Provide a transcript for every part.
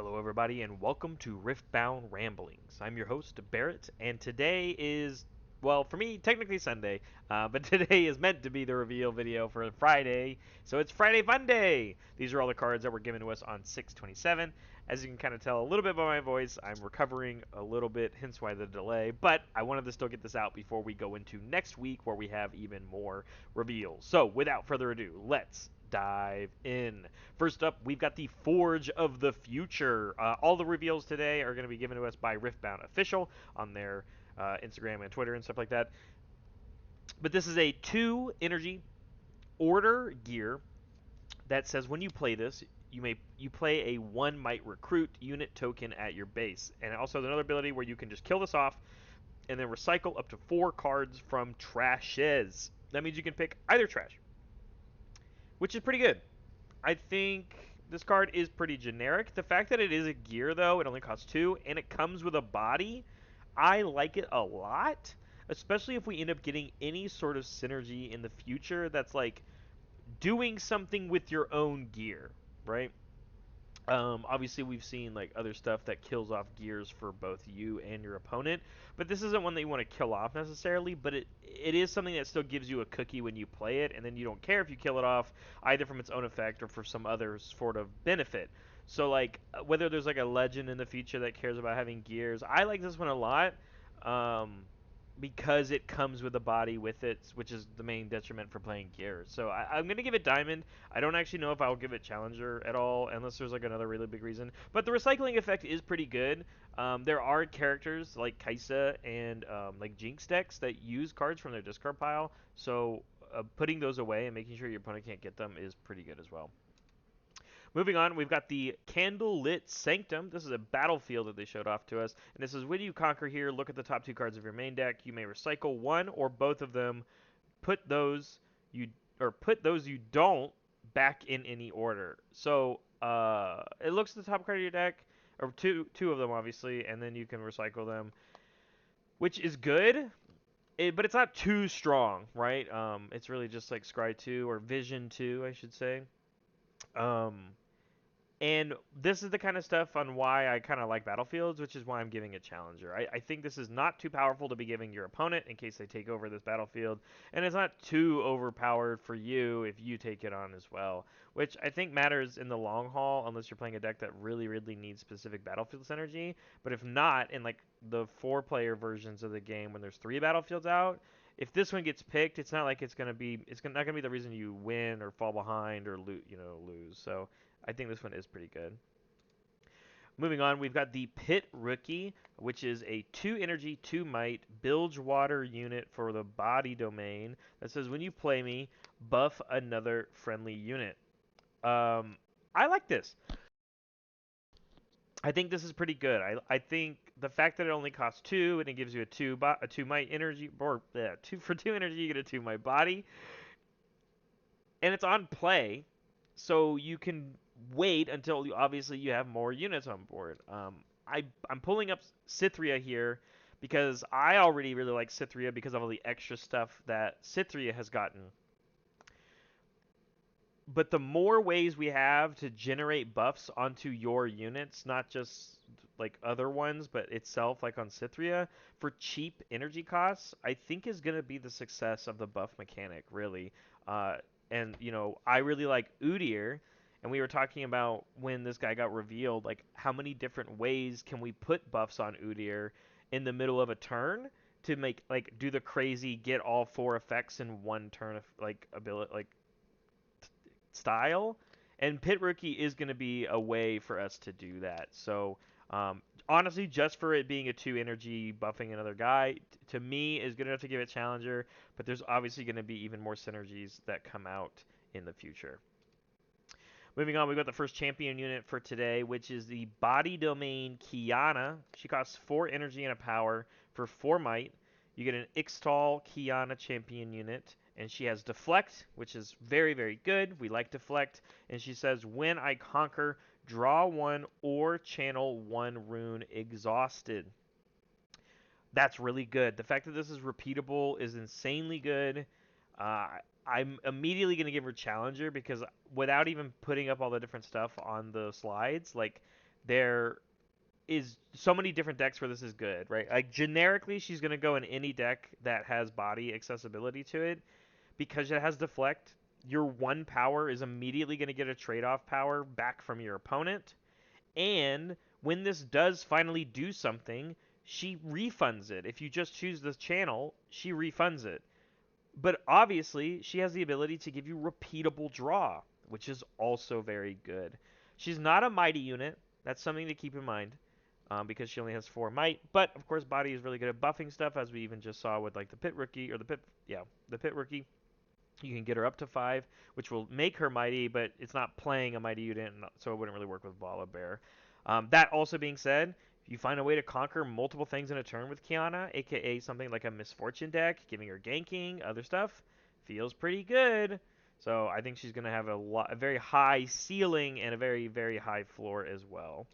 Hello, everybody, and welcome to Riftbound Ramblings. I'm your host, Barrett, and today is, well, for me, technically Sunday, but today is meant to be the reveal video for Friday, so it's Friday Fun Day! These are all the cards that were given to us on 6/27. As you can kind of tell a little bit by my voice, I'm recovering a little bit, hence why the delay, but I wanted to still get this out before we go into next week where we have even more reveals. So, without further ado, let's dive in. First up, we've got the Forge of the Future. All the reveals today are going to be given to us by Riftbound Official on their Instagram and Twitter and stuff like that. But this is a 2 energy order gear that says when you play this, you play a 1 might recruit unit token at your base. And it also has another ability where you can just kill this off and then recycle up to 4 cards from trashes. That means you can pick either trash, which is pretty good. I think this card is pretty generic. The fact that it is a gear, though, it only costs 2, and it comes with a body, I like it a lot. Especially if we end up getting any sort of synergy in the future that's like doing something with your own gear, right? Obviously, we've seen like other stuff that kills off gears for both you and your opponent, but this isn't one that you want to kill off necessarily. But it is something that still gives you a cookie when you play it, and then you don't care if you kill it off either from its own effect or for some other sort of benefit. So like whether there's like a legend in the future that cares about having gears, I like this one a lot. Um, because it comes with a body with it, which is the main detriment for playing gears. So I'm going to give it Diamond. I don't actually know if I'll give it Challenger at all, unless there's like another really big reason. But the recycling effect is pretty good. There are characters like Kaisa and like Jinx decks that use cards from their discard pile, so putting those away and making sure your opponent can't get them is pretty good as well. Moving on, we've got the Candlelit Sanctum. This is a battlefield that they showed off to us. And this is when you conquer here, look at the top 2 cards of your main deck. You may recycle one or both of them. Put those you put those you don't back in any order. So it looks at the top card of your deck, or two of them obviously, and then you can recycle them, which is good. But it's not too strong, right? It's really just like Scry 2 or Vision 2, I should say. Um, And this is the kind of stuff on why I kind of like Battlefields, which is why I'm giving it Challenger. I think this is not too powerful to be giving your opponent in case they take over this battlefield, and it's not too overpowered for you if you take it on as well, which I think matters in the long haul unless you're playing a deck that really, really needs specific battlefield synergy. But if not, in like the 4-player versions of the game when there's 3 battlefields out, if this one gets picked, it's not like it's not gonna be the reason you win or fall behind or lose. So I think this one is pretty good. Moving on, we've got the Pit Rookie, which is a 2 energy, 2 might bilge water unit for the body domain that says when you play me, buff another friendly unit. I like this. I think this is pretty good. I think the fact that it only costs 2 and it gives you a 2 might energy, or yeah, 2 for 2 energy, you get a 2 might body, and it's on play, so you can wait until obviously you have more units on board. I'm pulling up Cythria here because I already really like Cythria because of all the extra stuff that Cythria has gotten. But the more ways we have to generate buffs onto your units, not just like other ones, but itself, like on Cythria, for cheap energy costs, I think is going to be the success of the buff mechanic, really. Uh, and, I really like Udyr, and we were talking about when this guy got revealed, like how many different ways can we put buffs on Udyr in the middle of a turn to make, like, do the crazy get all 4 effects in one turn of, like, ability, like, style, and Pit Rookie is going to be a way for us to do that. So honestly, just for it being a 2 energy buffing another guy, to me is good enough to give it Challenger, but there's obviously going to be even more synergies that come out in the future. Moving on, we've got the first champion unit for today, which is the Body Domain Qiyana. She costs 4 energy and a power for 4 might. You get an Ixtal Qiyana champion unit, and she has Deflect, which is very, very good. We like Deflect. And she says, when I conquer, draw 1 or channel 1 rune exhausted. That's really good. The fact that this is repeatable is insanely good. Uh, I'm immediately going to give her Challenger because without even putting up all the different stuff on the slides, like There is so many different decks where this is good, right? Like generically, she's gonna go in any deck that has body accessibility to it because it has deflect. Your one power is immediately gonna get a trade-off power back from your opponent, and when this does finally do something, she refunds it. If you just choose the channel, she refunds it. But obviously, she has the ability to give you repeatable draw, which is also very good. She's not a mighty unit. That's something to keep in mind because she only has 4 might. But of course, body is really good at buffing stuff, as we even just saw with like the pit rookie or the pit rookie. You can get her up to 5, which will make her mighty, but it's not playing a mighty unit, so it wouldn't really work with Vala Bear. That also being said, if you find a way to conquer multiple things in a turn with Qiyana, aka something like a Misfortune deck, giving her ganking, other stuff, feels pretty good. So I think she's going to have a very high ceiling and a very, very high floor as well.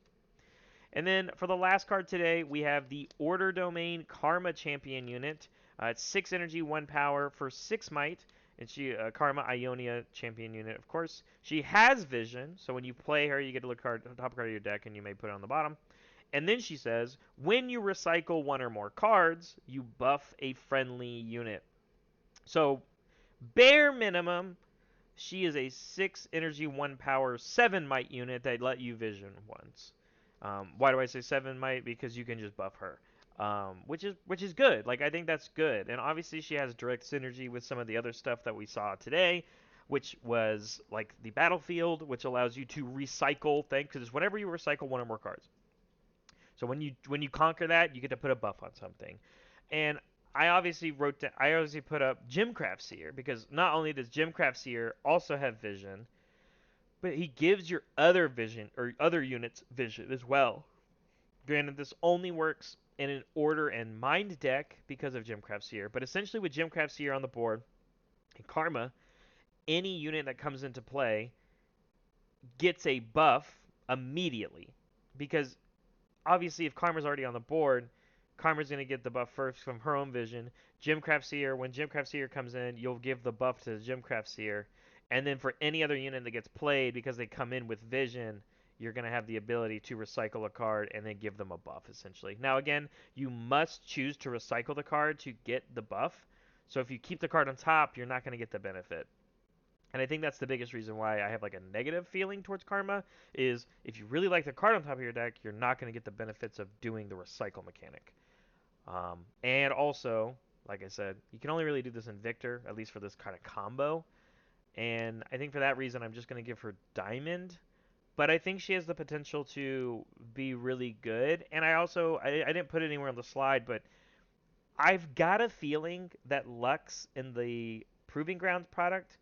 And then for the last card today, we have the Order Domain Karma Champion unit. It's 6 energy, 1 power for 6 might. And she Karma Ionia Champion unit, of course. She has Vision, so when you play her, you get to look card, top card of your deck, and you may put it on the bottom. And then she says, when you recycle 1 or more cards, you buff a friendly unit. So bare minimum, she is a 6 energy, 1 power, 7 might unit that let you Vision once. Why do I say 7 might? Because you can just buff her, which is good. Like I think that's good. And obviously she has direct synergy with some of the other stuff that we saw today, which was like the battlefield, which allows you to recycle things. Because whenever you recycle 1 or more cards, so when you conquer that, you get to put a buff on something. And I obviously put up Gymcraft Seer because not only does Gymcraft Seer also have Vision, but he gives your other vision or other units vision as well. Granted, this only works in an Order and Mind deck because of Gymcraft Seer, but essentially with Gymcraft Seer on the board and Karma, any unit that comes into play gets a buff immediately. Because obviously, if Karma's already on the board, Karma's going to get the buff first from her own vision. Gymcraft Seer, when Gymcraft Seer comes in, you'll give the buff to Gymcraft Seer. And then for any other unit that gets played, because they come in with vision, you're going to have the ability to recycle a card and then give them a buff, essentially. Now, again, you must choose to recycle the card to get the buff. So if you keep the card on top, you're not going to get the benefit. And I think that's the biggest reason why I have like a negative feeling towards Karma is if you really like the card on top of your deck, you're not going to get the benefits of doing the recycle mechanic. And also, like I said, you can only really do this in Victor, at least for this kind of combo. And I think for that reason, I'm just going to give her Diamond. But I think she has the potential to be really good. And I didn't put it anywhere on the slide, but I've got a feeling that Lux in the Proving Grounds product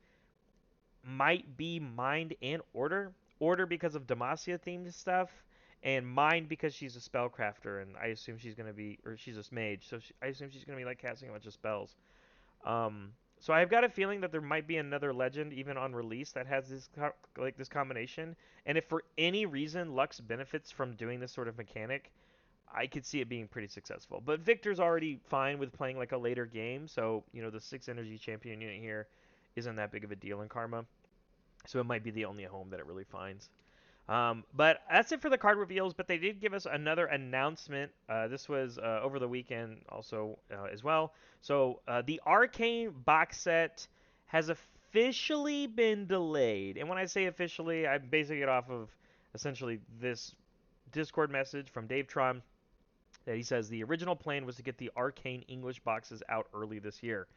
might be Mind and Order. Order because of Demacia themed stuff, and Mind because she's a spellcrafter, and I assume she's gonna be, or she's a mage, so I assume she's gonna be like casting a bunch of spells. So I've got a feeling that there might be another legend even on release that has this combination, and if for any reason Lux benefits from doing this sort of mechanic, I could see it being pretty successful. But Victor's already fine with playing like a later game, so the 6 energy champion unit here isn't that big of a deal in Karma. So it might be the only home that it really finds. But that's it for the card reveals. But they did give us another announcement. This was over the weekend also as well. So the Arcane box set has officially been delayed. And when I say officially, I'm basing it off of essentially this Discord message from Dave Tron that he says the original plan was to get the Arcane English boxes out early this year.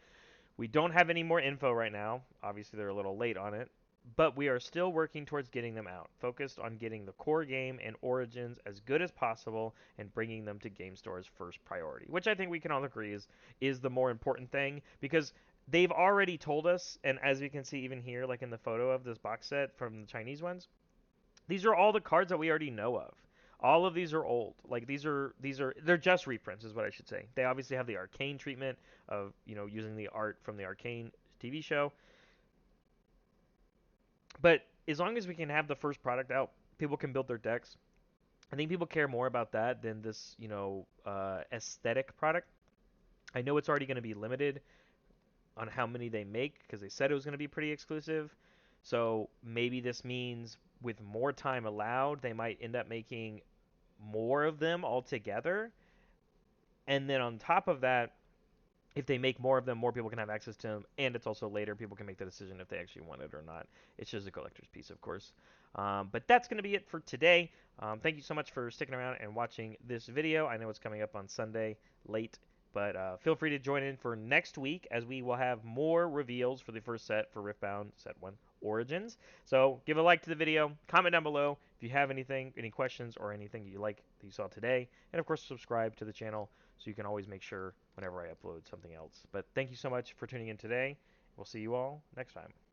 We don't have any more info right now. Obviously, they're a little late on it. But we are still working towards getting them out, focused on getting the core game and Origins as good as possible and bringing them to game stores first priority, which I think we can all agree is the more important thing because they've already told us, and as we can see even here, like in the photo of this box set from the Chinese ones, these are all the cards that we already know of. All of these are old. Like they're just reprints is what I should say. They obviously have the arcane treatment of, using the art from the Arcane TV show. But as long as we can have the first product out, people can build their decks. I think people care more about that than this, aesthetic product. I know it's already going to be limited on how many they make because they said it was going to be pretty exclusive. So maybe this means with more time allowed, they might end up making more of them altogether. And then on top of that, if they make more of them, more people can have access to them, and it's also later people can make the decision if they actually want it or not. It's just a collector's piece, of course. But that's going to be it for today. Thank you so much for sticking around and watching this video. I know it's coming up on Sunday late, but feel free to join in for next week as we will have more reveals for the first set for Riftbound Set 1 Origins. So give a like to the video, comment down below if you have anything, any questions, or anything you like that you saw today, and of course subscribe to the channel so you can always make sure whenever I upload something else. But thank you so much for tuning in today. We'll see you all next time.